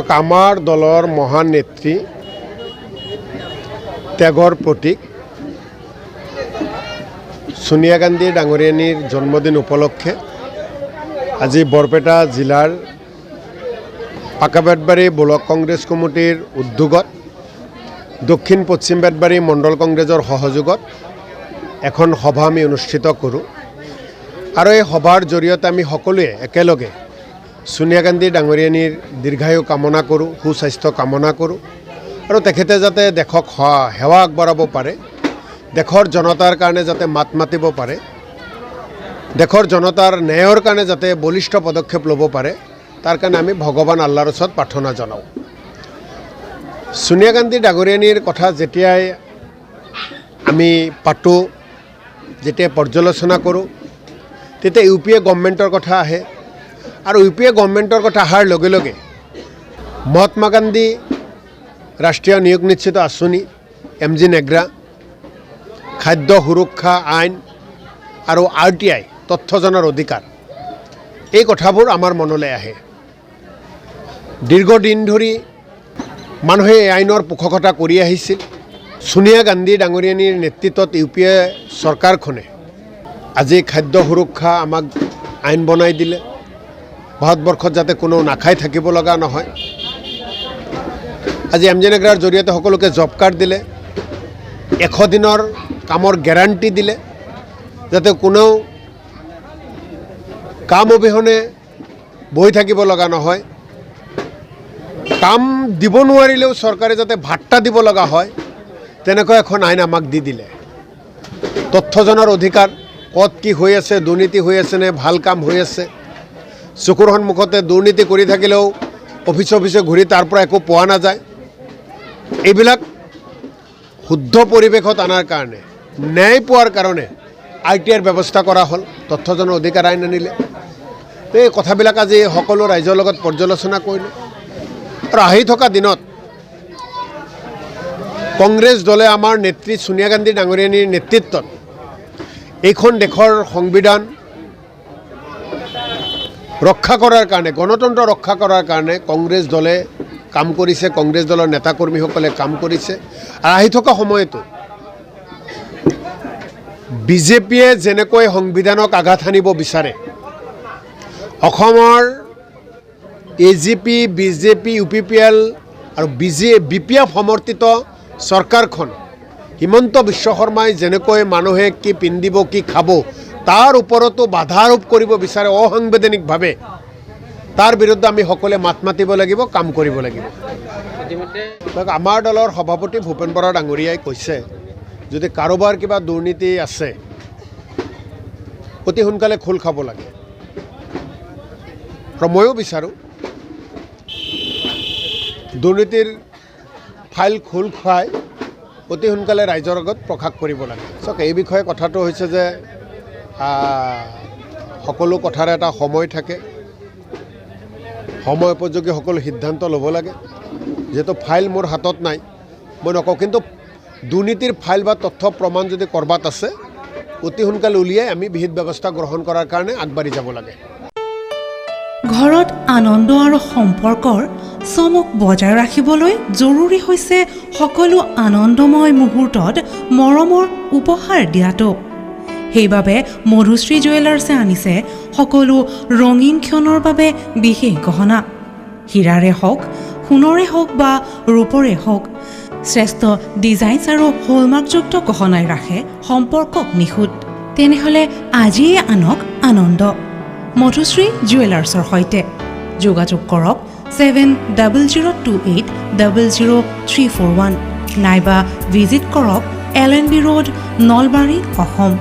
আমাৰ দলৰ মহান নেত্ৰী ত্যাগৰ প্ৰতীক সোনিয়া গান্ধী ডাঙৰীয়ানীৰ জন্মদিন উপলক্ষে আজি বৰপেটা জিলাৰ পাকাবেতবাৰী ব্লক কংগ্ৰেছ কমিটিৰ উদ্যোগত দক্ষিণ পশ্চিম বেতবাৰী মণ্ডল কংগ্ৰেছৰ সহযোগত এখন সভা আমি অনুষ্ঠিত কৰোঁ আৰু এই সভাৰ জৰিয়তে আমি সকলোৱে একেলগে সোনিয়া গান্ধী ডাঙৰীয়ানীৰ দীৰ্ঘায়ু কামনা কৰোঁ, সুস্বাস্থ্য কামনা কৰোঁ আৰু তেখেতে যাতে দেশক সেৱা আগবঢ়াব পাৰে, দেশৰ জনতাৰ কাৰণে যাতে মাত মাতিব পাৰে, দেশৰ জনতাৰ ন্যায়ৰ কাৰণে যাতে বলিষ্ঠ পদক্ষেপ ল'ব পাৰে, তাৰ কাৰণে আমি ভগৱান আল্লাহৰ ওচৰত প্ৰাৰ্থনা জনাওঁ। সোনিয়া গান্ধী ডাঙৰীয়ানীৰ কথা যেতিয়াই আমি পাতোঁ, যেতিয়া পৰ্যালোচনা কৰোঁ, তেতিয়া ইউপিএ গভৰ্ণমেণ্টৰ কথা আহে আৰু ইউপিএ গভৰ্ণমেণ্টৰ কথা অহাৰ লগে লগে মহাত্মা গান্ধী ৰাষ্ট্ৰীয় নিয়োগ নিশ্চিত আঁচনি, MG নেগ্ৰা, খাদ্য সুৰক্ষা আইন আৰু RTI তথ্য জনাৰ অধিকাৰ, এই কথাবোৰ আমাৰ মনলৈ আহে। দীৰ্ঘদিন ধৰি মানুহে এই আইনৰ পোষকতা কৰি আহিছিল। সোনিয়া গান্ধী ডাঙৰীয়ানীৰ নেতৃত্বত ইউপিএ চৰকাৰখনে আজি খাদ্য সুৰক্ষা আমাক আইন বনাই দিলে, ভাৰতবৰ্ষত যাতে কোনো নাখাই থাকিব লগা নহয়। আজি MG নেগ্ৰাৰ জৰিয়তে সকলোকে জব কাৰ্ড দিলে, 100 দিনৰ কামৰ গেৰাণ্টি দিলে, যাতে কোনেও কাম অবিহনে বহি থাকিব লগা নহয়। কাম দিব নোৱাৰিলেও চৰকাৰে যাতে ভাত্তা দিব লগা হয়, তেনেকৈ এখন আইন আমাক দি দিলে। তথ্য জনাৰ অধিকাৰ, ক'ত কি হৈ আছে, দুৰ্নীতি হৈ আছে নে ভাল কাম হৈ আছে, চকুৰ সন্মুখতে দুৰ্নীতি কৰি থাকিলেও অফিচে ঘূৰি তাৰ পৰা একো পোৱা নাযায়, এইবিলাক শুদ্ধ পৰিৱেশত অনাৰ কাৰণে, ন্যায় পোৱাৰ কাৰণে RTIৰ ব্যৱস্থা কৰা হ'ল, তথ্য জনাৰ অধিকাৰ আইন আনিলে। এই কথাবিলাক আজি সকলো ৰাইজৰ লগত পৰ্যালোচনা কৰিলোঁ আৰু আহি থকা দিনত কংগ্ৰেছ দলে আমাৰ নেত্ৰী সোনিয়া গান্ধী ডাঙৰীয়ানীৰ নেতৃত্বত এইখন দেশৰ সংবিধান ৰক্ষা কৰাৰ কাৰণে, গণতন্ত্ৰ ৰক্ষা কৰাৰ কাৰণে কংগ্ৰেছ দলে কাম কৰিছে, কংগ্ৰেছ দলৰ নেতাকৰ্মীসকলে কাম কৰিছে। আৰু আহি থকা সময়তো বিজেপিয়ে যেনেকৈ সংবিধানক আঘাত সানিব বিচাৰে, অসমৰ AGP, BJP, UPPL আৰু BPF সমৰ্থিত চৰকাৰখন হিমন্ত বিশ্ব শৰ্মাই যেনেকৈ মানুহে কি পিন্ধিব, কি খাব, তাৰ ওপৰতো বাধা আৰোপ কৰিব বিচাৰে অসাংবিধানিকভাৱে, তাৰ বিৰুদ্ধে আমি সকলোৱে মাত মাতিব লাগিব, কাম কৰিব লাগিব। আমাৰ দলৰ সভাপতি ভূপেন বৰা ডাঙৰীয়াই কৈছে, যদি কাৰোবাৰ কিবা দুৰ্নীতি আছে অতি সোনকালে খোল খাব লাগে। আৰু ময়ো বিচাৰোঁ দুৰ্নীতিৰ ফাইল খোল খুৱাই অতি সোনকালে ৰাইজৰ আগত প্ৰকাশ কৰিব লাগে। চাওক, এই বিষয়ে কথাটো হৈছে যে সকলো কথাৰ এটা সময় থাকে, সময় উপযোগী সকলো সিদ্ধান্ত ল'ব লাগে। যিহেতু ফাইল মোৰ হাতত নাই, মই নকওঁ, কিন্তু দুৰ্নীতিৰ ফাইল বা তথ্য প্ৰমাণ যদি ক'ৰবাত আছে অতি সোনকালে উলিয়াই আমি বিহিত ব্যৱস্থা গ্ৰহণ কৰাৰ কাৰণে আগবাঢ়ি যাব লাগে। ঘৰত আনন্দ আৰু সম্পৰ্কৰ চমক বজাই ৰাখিবলৈ জৰুৰী হৈছে সকলো আনন্দময় মুহূৰ্তত মৰমৰ উপহাৰ দিয়াটো। সেইবাবে মধুশ্ৰী জুৱেলাৰ্ছে আনিছে সকলো ৰঙীন ক্ষণৰ বাবে বিশেষ গহনা। হীৰাৰে হওক, সোণৰে হওক বা ৰূপৰে হওক, শ্ৰেষ্ঠ ডিজাইনছ আৰু হলমাৰ্কযুক্ত গহনাই ৰাখে সম্পৰ্কক নিখুঁত। তেনেহ'লে আজিয়ে আনক আনন্দ মধুশ্ৰী জুৱেলাৰ্ছৰ সৈতে। যোগাযোগ কৰক 7028000341 নাইবা ভিজিট কৰক LNB ৰোড, নলবাৰী, অসম।